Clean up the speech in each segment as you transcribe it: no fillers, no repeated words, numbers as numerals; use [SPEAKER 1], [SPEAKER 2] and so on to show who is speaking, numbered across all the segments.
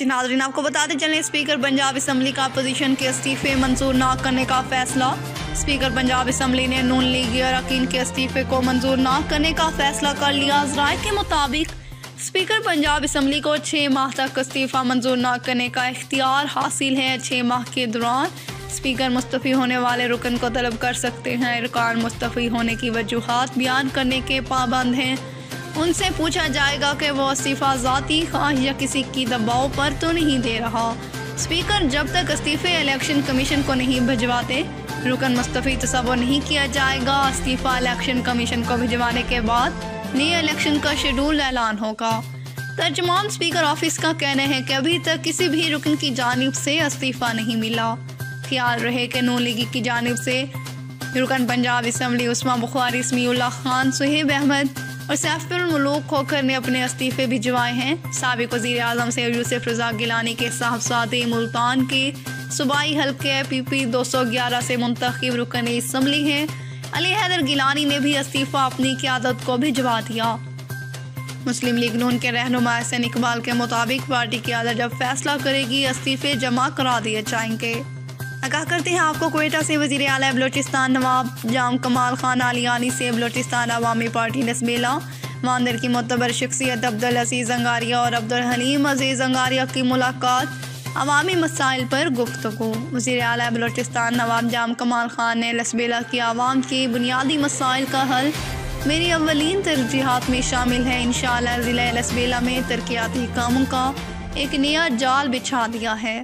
[SPEAKER 1] नाज़रीन, आपको बताते चलें, स्पीकर पंजाब असम्बली का अपोजिशन के इस्तीफे मंजूर न करने का फैसला। स्पीकर पंजाब असम्बली ने नून लीगी अरकान के इस्तीफे को मंजूर न करने का फैसला कर लिया। राय के मुताबिक स्पीकर पंजाब असम्बली को 6 माह तक इस्तीफा मंजूर न करने का इख्तियार हासिल है। 6 माह के दौरान स्पीकर मुस्तफ़ी होने वाले रुकन को तलब कर सकते हैं। अरकान मुस्तफ़ी होने की वजूहात बयान करने के पाबंद हैं। उनसे पूछा जाएगा कि वो इस्तीफ़ा ज़ाती ख्वाहिश या किसी की दबाव पर तो नहीं दे रहा। स्पीकर जब तक इस्तीफ़े इलेक्शन कमीशन को नहीं भिजवाते, रुकन मुस्तफ़ी तस्वुर नहीं किया जाएगा। इस्तीफ़ा इलेक्शन कमीशन को भिजवाने के बाद नए इलेक्शन का शेड्यूल ऐलान होगा। तर्जुमान स्पीकर ऑफिस का कहना है कि अभी तक किसी भी रुकन की जानिब से इस्तीफ़ा नहीं मिला। ख्याल रहे कि नून लीगी की जानिब से रुकन पंजाब असम्बली उस्मा बुखारी, समीउल्लाह खान, सुहेब अहमद और सैफुल मुलूक खोखर ने अपने इस्तीफे भिजवाए हैं। साबिक वज़ीर आज़म से यूसुफ रज़ा गिलानी के साहबजादे मुल्तान के सूबाई हल्के PP 211 से मुंतखब रुकन असम्बली हैं। अली हैदर गिलानी ने भी इस्तीफ़ा अपनी क़यादत को भिजवा दिया। मुस्लिम लीग नून के रहनुमा हसन इकबाल के मुताबिक पार्टी क़यादत जब फैसला करेगी, इस्तीफे जमा करा दिए जाएंगे। आगाह करते हैं आपको कोयटा से वज़ीर आला बलोचिस्तान नवाब जाम कमाल खान आलियानी से बलोचिस्तान अवामी पार्टी नस्बेला मानदर की मोतबर शख्सियत अब्दुल अजीज़ अंगारिया और अब्दुल हलीम अजीज़ अंगारिया की मुलाकात अवामी मसाइल पर गुफ्तगू। वज़ीर आला बलोचिस्तान नवाब जाम कमाल खान ने लसबेला की आवाम के बुनियादी मसाइल का हल मेरी अव्वलीन तरजीहात में शामिल है। इंशाअल्लाह ज़िला लसबेला में तरक्याती कामों का एक नया जाल बिछा दिया है,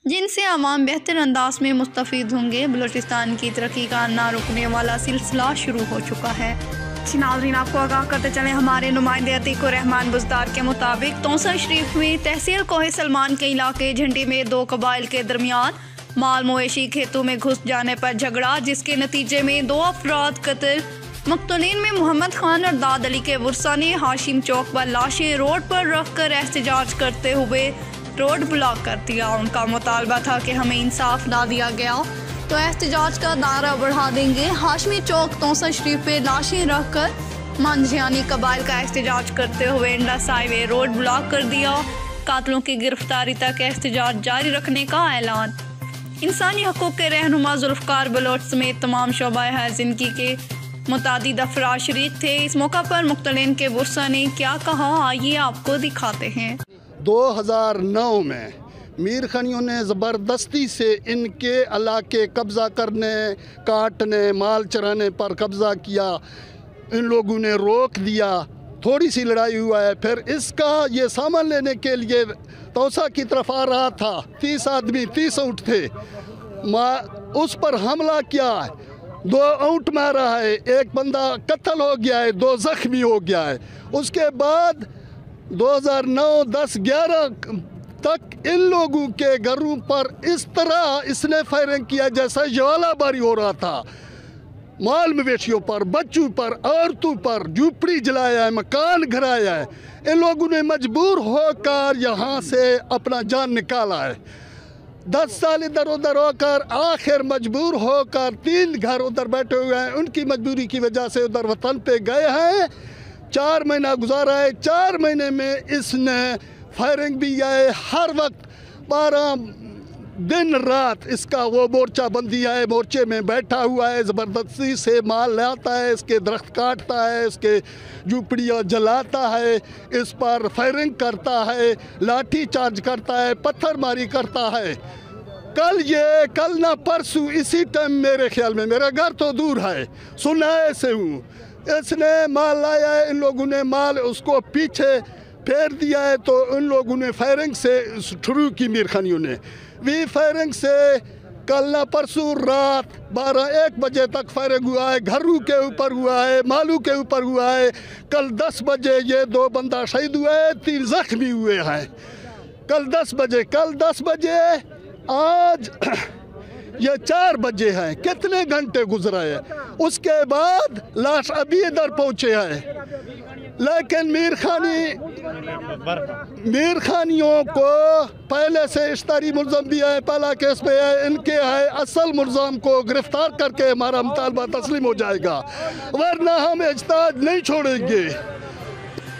[SPEAKER 1] जिनसे आवाम बेहतर अंदाज में मुस्तफ़ीद होंगे। बलूचिस्तान की तरक्की का ना रुकने वाला सिलसिला शुरू हो चुका है। नाज़रीन, आपको आगाह करते चलें, हमारे नुमाइंदे अतीकुर रहमान बुज़दार के मुताबिक तौसा शरीफ में तहसील कोहे सलमान के इलाके झंडी में 2 कबाइल के दरमियान माल मवेशी खेतों में घुस जाने पर झगड़ा, जिसके नतीजे में 2 अफराद कत्ल। मक़तूलीन में मोहम्मद खान और दाद अली के वर्सा ने हाशिम चौक पर लाशें रोड पर रख कर एहतजाज करते हुए रोड ब्लॉक कर दिया। उनका मुतालबा था कि हमें इंसाफ ना दिया गया तो एहतजाज का दायरा बढ़ा देंगे। हाशमी चौक तौसा शरीफ पे लाशें रख कर मांझियानी कबाइल का एहतजाज करते हुए इंडस हाईवे रोड ब्लॉक कर दिया। कातलों की गिरफ्तारी तक एहतजाज जारी रखने का ऐलान। इंसानी हकूक़ के रहनुमा जुल्फ़कार बलोच समेत तमाम शोबाए है ज़िंदगी के मुतादिद अफराद शरीक थे। इस मौका पर मुख्तलिन के वर्सा ने क्या कहा, आइए आपको दिखाते हैं।
[SPEAKER 2] 2009 में मीर खानियों ने ज़बरदस्ती से इनके इलाके कब्ज़ा करने, काटने, माल चराने पर कब्ज़ा किया। इन लोगों ने रोक दिया। थोड़ी सी लड़ाई हुआ है, फिर इसका ये सामान लेने के लिए तौसा की तरफ आ रहा था। 30 आदमी, 30 ऊँट थे। उस पर हमला किया है, 2 ऊँट मारा है, एक बंदा कत्ल हो गया है, 2 ज़ख्मी हो गया है। उसके बाद 2009, 10, 11 तक इन लोगों के घरों पर इस तरह इसने फायरिंग किया जैसा ज्वालाबारी हो रहा था। माल मवेशियों पर, बच्चों पर, औरतों पर झूपड़ी जलाया है, मकान गिराया है। इन लोगों ने मजबूर होकर यहाँ से अपना जान निकाला है। 10 साल इधर उधर होकर आखिर मजबूर होकर 3 घर उधर बैठे हुए हैं। उनकी मजबूरी की वजह से उधर वतन पे गए हैं। 4 महीना गुजारा है। 4 महीने में इसने फायरिंग भी है, हर वक्त 12 दिन रात इसका वो मोर्चा बंदी है, मोर्चे में बैठा हुआ है। ज़बरदस्ती से माल लाता है, इसके दरख्त काटता है, इसके झूपड़ियाँ जलाता है, इस पर फायरिंग करता है, लाठी चार्ज करता है, पत्थरमारी करता है। कल ना परसों इसी टाइम मेरे ख्याल में, मेरा घर तो दूर है, सुनाए से हूँ, इसने माल लाया है। इन लोगों ने माल उसको पीछे फेर दिया है, तो उन लोगों ने फायरिंग से शुरू की। मीर खानियों ने भी फायरिंग से कल ना परसों रात 12-1 बजे तक फायरिंग हुआ है। घरों के ऊपर हुआ है, मालू के ऊपर हुआ है। कल 10 बजे ये 2 बंदा शहीद हुए हैं, 3 ज़ख्मी हुए हैं। कल 10 बजे आज ये 4 बजे हैं। कितने घंटे गुजरे हैं। उसके बाद लाश अभी इधर पहुँचे हैं। लेकिन मीर खानियों को पहले से इश्तारी मुल्ज़म भी है, पहला केस पे है, इनके है। असल मुल्ज़म को गिरफ्तार करके हमारा मुतालबा तस्लीम हो जाएगा, वरना हम इज्तिहाद नहीं छोड़ेंगे।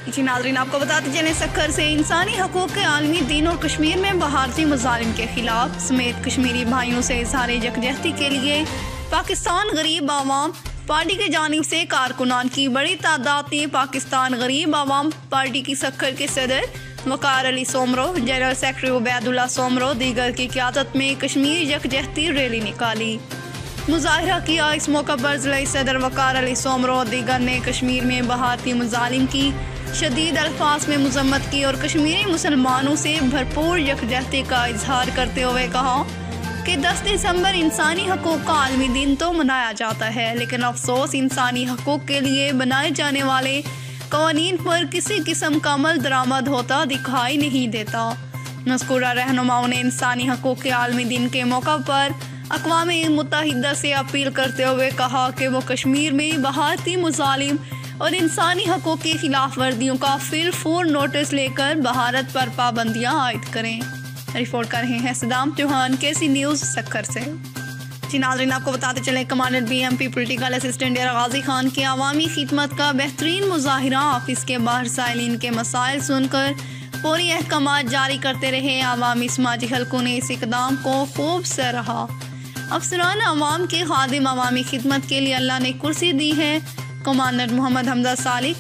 [SPEAKER 1] जी नाज़रीन, आपको बताते चलें सक्खर से इंसानी हकूक़ के आलमी दिन और कश्मीर में भारतीय मुजालिम के खिलाफ समेत कश्मीरी भाइयों से इज़हार यकजहती के लिए पाकिस्तान गरीब आवाम पार्टी की जानिब से कारकुनान की बड़ी तादाद ने पाकिस्तान गरीब आवाम पार्टी की सक्खर के सदर वकार अली सोमरो, जनरल सेक्रेटरी उबैदुल्ला सोमरो दीगर की क़यादत में कश्मीर यकजहती रैली निकाली। मुजाहिरा किया। इस मौका पर ज़िला सदर वकार अली सोमरो दीगर ने कश्मीर में भारतीय मुजालिम की शदीद अल्फाज में मजम्मत की और कश्मीरी मुसलमानों से भरपूर यकजहती का इजहार करते हुए कहा कि 10 दिसंबर इंसानी हकूक़ का आलमी दिन तो मनाया जाता है, लेकिन अफसोस इंसानी हकूक़ के लिए बनाए जाने वाले कवानीन पर किसी किस्म का अमल दरामद होता दिखाई नहीं देता। मज़कूरा रहनुमाओं ने इंसानी हकूक़ के आलमी दिन के मौका पर अक़वाम मुत्तहिदा से अपील करते हुए कहा कि वो कश्मीर में भारतीय मुजालिम और इंसानी हकूक़ की खिलाफ वर्दियों का फिर नोटिस लेकर भारत पर पाबंदियाँ आयद करें। रिपोर्ट कर रहे हैं सदाम चौहान, केसी न्यूज़ सक्खर से। जी नाज़रीन, आपको बताते चले commander BMP political assistant Dera Ghazi Khan की अवामी खिदमत का बेहतरीन मुजाहिरा। ऑफिस के बाहर साइलिन के मसाइल सुनकर पूरी अहकामात जारी करते रहे। अवामी समाजी हलकों ने इस इकदाम को खूब सराहा। अफसरान अवाम के खादिम अवामी खिदमत के लिए अल्लाह ने कुर्सी दी है। कमांडर मोहम्मद हमजा सालिक।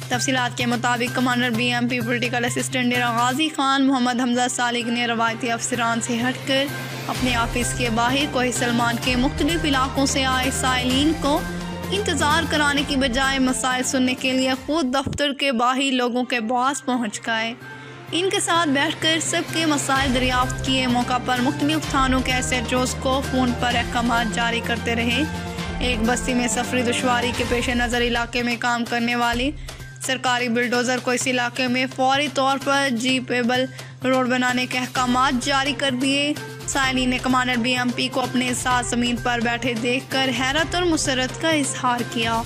[SPEAKER 1] तफसीलात के मुताबिक commander BMP political assistant Dera Ghazi Khan Mohammad Hamza Salik ने रवायती अफसरान से हटकर अपने ऑफिस के बाहर कोही सलमान के मुख्तलिफ इलाकों से आए साइलिन को इंतज़ार कराने की बजाय मसाइल सुनने के लिए खुद दफ्तर के बाहर लोगों के पास पहुँच गए। इनके साथ बैठकर सबके मसाइल दरियाफ्त किए। मौका पर मुख्तलिफ थानों के SHOs को फ़ोन पर अहकामात जारी करते रहे। एक बस्ती में सफरी दुश्वारी के पेश नज़र इलाके में काम करने वाली सरकारी बुलडोज़र को इस इलाके में फौरी तौर पर जीपेबल रोड बनाने के अहकामात जारी कर दिए। साइली ने कमांडर BMP को अपने साथ ज़मीन पर बैठे देखकर हैरत और मुसरत का इजहार किया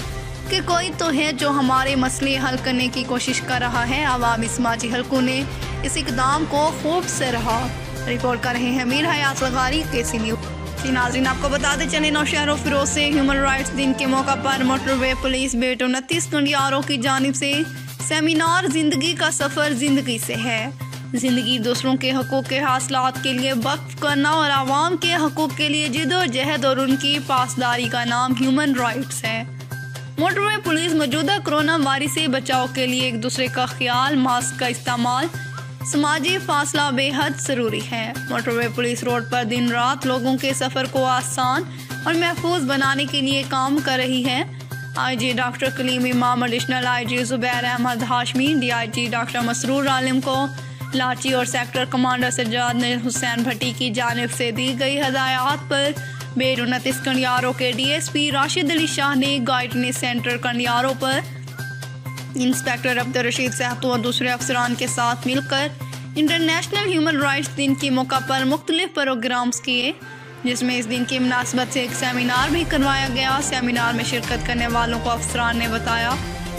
[SPEAKER 1] कि कोई तो है जो हमारे मसले हल करने की कोशिश कर रहा है। अवामी समाजी हलकों ने इस इकदाम को खूब सराहा। रिपोर्ट कर रहे हैं मीर हयात लगारी, केसी न्यूज़। नाज़रीन, आपको बताते चले नौशहरों फिरोज से ह्यूमन राइट्स दिन के मौका पर मोटरवे पुलिस बेट 29 कंडियारों की जानिब से सेमिनार ज़िंदगी का सफ़र ज़िंदगी से है। ज़िंदगी दूसरों के हकूक़ के हासिलात के लिए वक्फ करना और आवाम के हकूक़ के लिए जिदोजहद और उनकी पासदारी का नाम ह्यूमन राइट्स है। मोटरवे पुलिस मौजूदा कोरोना वायरस से बचाव के लिए एक दूसरे का ख्याल, मास्क का इस्तेमाल, समाजी फासला बेहद ज़रूरी है। मोटरवे पुलिस रोड पर दिन रात लोगों के सफ़र को आसान और महफूज बनाने के लिए काम कर रही है। IG doctor Kaleem Imam, additional IG Zubair Ahmed Hashmi, DIG doctor Masroor Alim को लाची और सेक्टर कमांडर सज्जाद हुसैन भट्टी की जानिब से दी गई हदायत पर बेट 29 कंडियारों के DSP राशिद अली शाह ने गाइडनेस सेंटर कंडियारों पर इंस्पेक्टर अब्दुल रशीद साहब और दूसरे अफसरान के साथ मिलकर इंटरनेशनल ह्यूमन राइट्स दिन के मौका पर मुख्तलिफ प्रोग्राम्स किए, जिसमें इस दिन की मुनासबत से एक सेमिनार भी करवाया गया। सेमिनार में शिरकत करने वालों को अफसरान ने बताया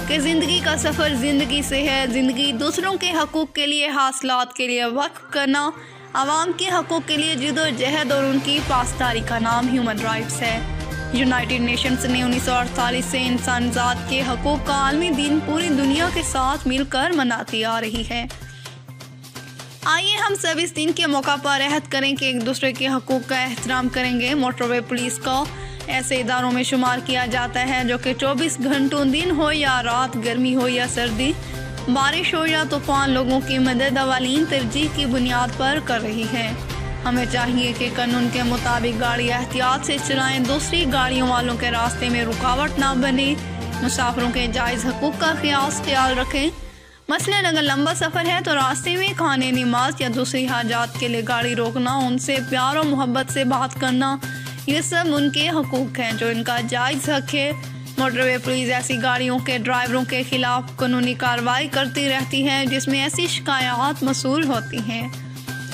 [SPEAKER 1] कि ज़िंदगी का सफ़र ज़िंदगी से है। ज़िंदगी दूसरों के हकूक़ के लिए हासिलात के लिए वक्फ करना, आवाम के हकूक़ के लिए जिदोजहद और उनकी पासदारी का नाम ह्यूमन राइट्स है। यूनाइटेड नेशंस ने 1948 से इंसानियत के हकूक़ का आलमी दिन पूरी दुनिया के साथ मिलकर मनाती आ रही है। आइए हम सब इस दिन के मौका पर अहद करें कि एक दूसरे के हकूक़ का एहतराम करेंगे। मोटरवे पुलिस को ऐसे इदारों में शुमार किया जाता है जो कि 24 घंटों दिन हो या रात, गर्मी हो या सर्दी, बारिश हो या तूफ़ान, लोगों की मदद अवालीन तरजीह की बुनियाद पर कर रही है। हमें चाहिए कि कानून के मुताबिक गाड़ी एहतियात से चलाएं, दूसरी गाड़ियों वालों के रास्ते में रुकावट ना बने, मुसाफिरों के जायज़ हकूक़ का ख्याल रखें। मसलन अगर लंबा सफ़र है तो रास्ते में खाने, नमाज या दूसरी हाजात के लिए गाड़ी रोकना, उनसे प्यार और मोहब्बत से बात करना, ये सब उनके हकूक़ हैं जो इनका जायज़ हक है। मोटरवे पुलिस ऐसी गाड़ियों के ड्राइवरों के खिलाफ कानूनी कार्रवाई करती रहती है जिसमें ऐसी शिकायत मसूल होती हैं।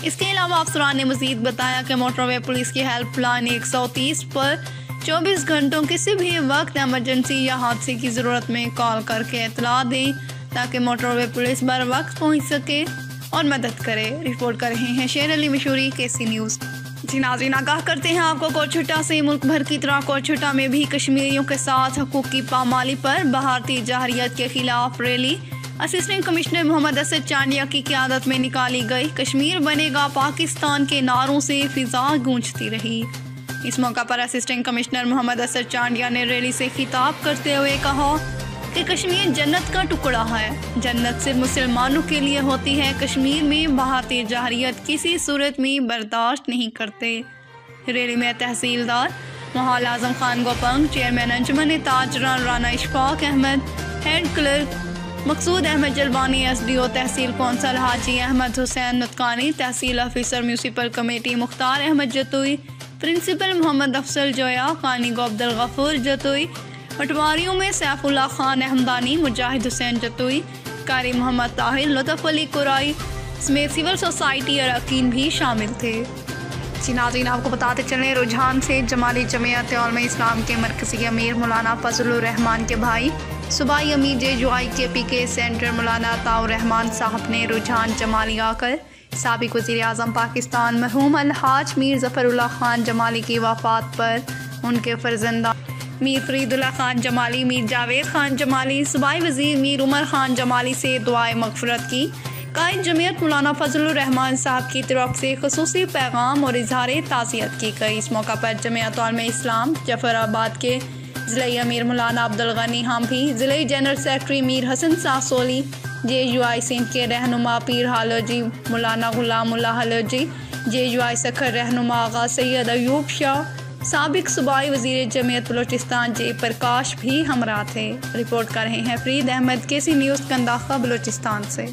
[SPEAKER 1] इसके अलावा अफसरान ने मज़ीद बताया कि मोटरवे पुलिस की हेल्पलाइन 130 पर 24 घंटों किसी भी वक्त एमरजेंसी या हादसे की ज़रूरत में कॉल करके इतला दें ताकि मोटरवे पुलिस बर वक्त पहुँच सके और मदद करे। रिपोर्ट कर रहे हैं शेर अली मशहूरी, केसी न्यूज़। जी नाज़रीन, आगाह करते हैं आपको कोटछुटा से। मुल्क भर की तरह कोटछुटा में भी कश्मीरियों के साथ हकूक़ की पामाली पर भारतीय जहरियत के खिलाफ rally assistant commissioner Mohammad Asad Chandia की क़यादत में निकाली गई कश्मीर बनेगा पाकिस्तान के नारों से फिजा गूंजती रही। इस मौका पर असिस्टेंट कमिश्नर मोहम्मद असद चांडिया ने रैली से खिताब करते हुए कहा कि कश्मीर जन्नत का टुकड़ा है, जन्नत सिर्फ मुसलमानों के लिए होती है। कश्मीर में भारतीय जहरियत किसी सूरत में बर्दाश्त नहीं करते। रैली में तहसीलदार मोहल आजम खान गोपंग, चेयरमैन अंजुमन ताजरान Rana Ishfaq Ahmed, head clerk Maqsood Ahmed Jalwani, SDO तहसील कौंसल हाजी अहमद हुसैन नुतकानी, तहसील officer municipal committee Mukhtar Ahmed Jatoi, principal Mohammad Afzal Joya, कानी गो अब्दुल गफूर जतोई, पटवारियों में सैफुल्लाह खान अहमदानी, मुजाहिद हुसैन जतोई, कारी मोहम्मद ताहिर, लुत्फ अली कुराई समेत सिविल सोसाइटी अरकान भी शामिल थे। नाज़रीन, आपको बताते चलें, रुझान से जमाली जमीयत उलमा इस्लाम के मरकज़ी अमीर मौलाना फजलुर रहमान के भाई सूबाई अमीर JUI KP के सेंटर मौलाना अताउर रहमान साहब ने रुझान जमाली आकर साबिक़ वज़ीर आज़म पाकिस्तान मरहूम अलहाज मीर ज़फ़रुल्लाह खान जमाली की वफ़ात पर उनके फ़र्जंदा मीर फरीदुल्लाह खान जमाली, मीर जावेद खान जमाली, सूबाई वज़ीर मीर उमर खान जमाली से दुआए मग़फ़िरत की। कायद जमीयत मौलाना फजलुर रहमान साहब की तरफ से ख़ुसूसी पैगाम और इज़हार ताज़ियत की गई। इस मौका पर जमीयत उलमा इस्लाम जफ़राबाद के ज़िले अमीर मौलाना अब्दुल गनी हाम्फी, ज़िले general secretary Mir Hasan Sasoli, JUI Sindh के रहनुमा पीर हालोजी मौलाना गुलामुल्लाह हालोजी, JUI सखर रहनुमा आगा सैयद अयूब शाह, साबिक़ सूबाई वज़ीर जमीयत बलोचिस्तान J प्रकाश भी हमरा थे। रिपोर्ट कर रहे हैं फरीद अहमद, KC न्यूज़ कंदाखा बलोचिस्तान से।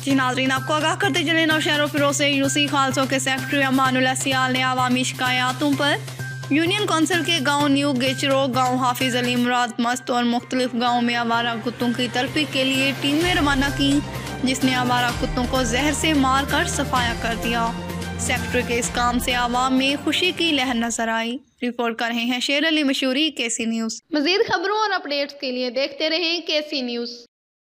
[SPEAKER 1] नाज़रीन, आपको आगाह करते चले, नौशहर फिरोज से यूसी खालसों के सेक्रेटरी अमानुल्लाह सियाल ने अवामी शिकायतों पर यूनियन कौंसिल के गांव न्यू गेचरो, गांव हाफिज अली मुराद मस्त और मुख्तलिफ गाँव में आवारा कुत्तों की तलफी के लिए टीमें रवाना की, जिसने आवारा कुत्तों को जहर से मार कर सफाया कर दिया। सेक्रेटरी के इस काम से आवाम में खुशी की लहर नजर आई। रिपोर्ट कर रहे हैं शेर अली मशहूरी, KC न्यूज़। मज़ीद खबरों और अपडेट्स के लिए देखते रहें KC न्यूज़।